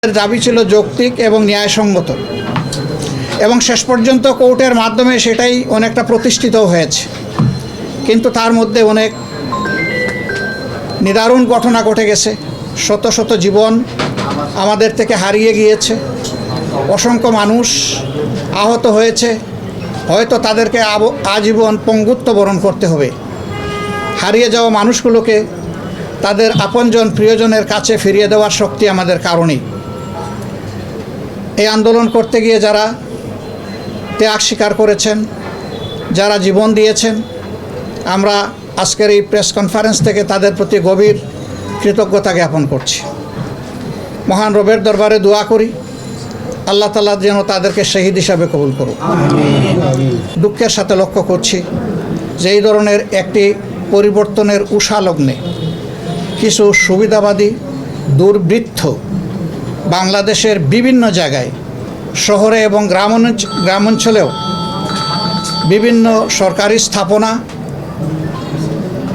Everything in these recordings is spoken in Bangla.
দাবি ছিল যৌক্তিক এবং ন্যায়সঙ্গত এবং শেষ পর্যন্ত কোর্টের মাধ্যমে সেটাই অনেকটা প্রতিষ্ঠিত হয়েছে। কিন্তু তার মধ্যে অনেক নিদারুণ ঘটনা ঘটে গেছে। শত শত জীবন আমাদের থেকে হারিয়ে গিয়েছে, অসংখ্য মানুষ আহত হয়েছে, হয়তো তাদেরকে আজীবন পঙ্গুত্ব বরণ করতে হবে। হারিয়ে যাওয়া মানুষগুলোকে তাদের আপনজন প্রিয়জনের কাছে ফিরিয়ে দেওয়ার শক্তি আমাদের কারণেই। এই আন্দোলন করতে গিয়ে যারা ত্যাগ স্বীকার করেছেন, যারা জীবন দিয়েছেন, আমরা আজকের এই প্রেস কনফারেন্স থেকে তাদের প্রতি গভীর কৃতজ্ঞতা জ্ঞাপন করছি। মহান রবের দরবারে দোয়া করি আল্লাহ তাআলা যেন তাদেরকে শহীদ হিসাবে কবুল করুক। দুঃখের সাথে লক্ষ্য করছি যে এই ধরনের একটি পরিবর্তনের উষালগ্নে কিছু সুবিধাবাদী দুর্বৃত্ত বাংলাদেশের বিভিন্ন জায়গায়, শহরে এবং গ্রামাঞ্চলেও বিভিন্ন সরকারি স্থাপনা,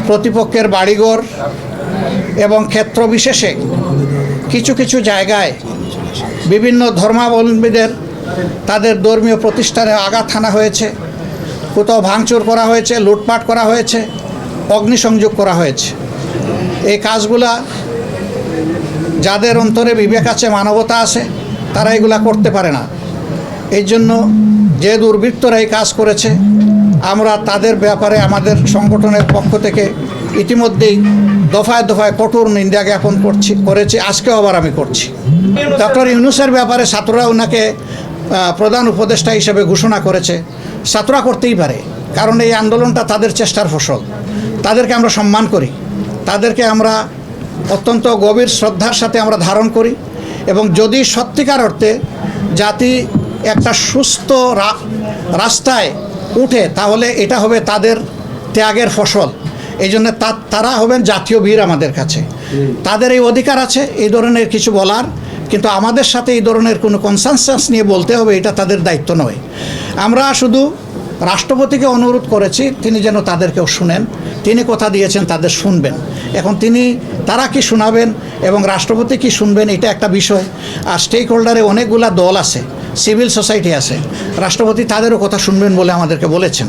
প্রতিপক্ষের বাড়িঘর এবং ক্ষেত্র বিশেষে কিছু কিছু জায়গায় বিভিন্ন ধর্মাবলম্বীদের তাদের ধর্মীয় প্রতিষ্ঠানে আঘাত হানা হয়েছে, কোথাও ভাঙচুর করা হয়েছে, লুটপাট করা হয়েছে, অগ্নিসংযোগ করা হয়েছে। এই কাজগুলা যাদের অন্তরে বিবেক আছে, মানবতা আছে, তারা এগুলা করতে পারে না। এই জন্য যে দুর্বৃত্তরা এই কাজ করেছে, আমরা তাদের ব্যাপারে আমাদের সংগঠনের পক্ষ থেকে ইতিমধ্যেই দফায় দফায় কঠোর নিন্দা জ্ঞাপন করেছি। আজকেও আবার আমি করছি। ডক্টর ইউনূসের ব্যাপারে ছাত্ররা ওনাকে প্রধান উপদেষ্টা হিসেবে ঘোষণা করেছে। ছাত্ররা করতেই পারে, কারণ এই আন্দোলনটা তাদের চেষ্টার ফসল। তাদেরকে আমরা সম্মান করি, তাদেরকে আমরা অত্যন্ত গভীর শ্রদ্ধার সাথে আমরা ধারণ করি এবং যদি সত্যিকার অর্থে জাতি একটা সুস্থ রাস্তায় উঠে, তাহলে এটা হবে তাদের ত্যাগের ফসল। এই জন্য তারা হবেন জাতীয় বীর আমাদের কাছে। তাদের এই অধিকার আছে এই ধরনের কিছু বলার, কিন্তু আমাদের সাথে এই ধরনের কোনো কনসেনসাস নিয়ে বলতে হবে এটা তাদের দায়িত্ব নয়। আমরা শুধু রাষ্ট্রপতিকে অনুরোধ করেছি তিনি যেন তাদেরকেও শুনেন। তিনি কথা দিয়েছেন তাদের শুনবেন। এখন তারা কি শোনাবেন এবং রাষ্ট্রপতি কি শুনবেন এটা একটা বিষয়। আর স্টেক হোল্ডারে অনেকগুলা দল আছে, সিভিল সোসাইটি আছে, রাষ্ট্রপতি তাদেরও কথা শুনবেন বলে আমাদেরকে বলেছেন।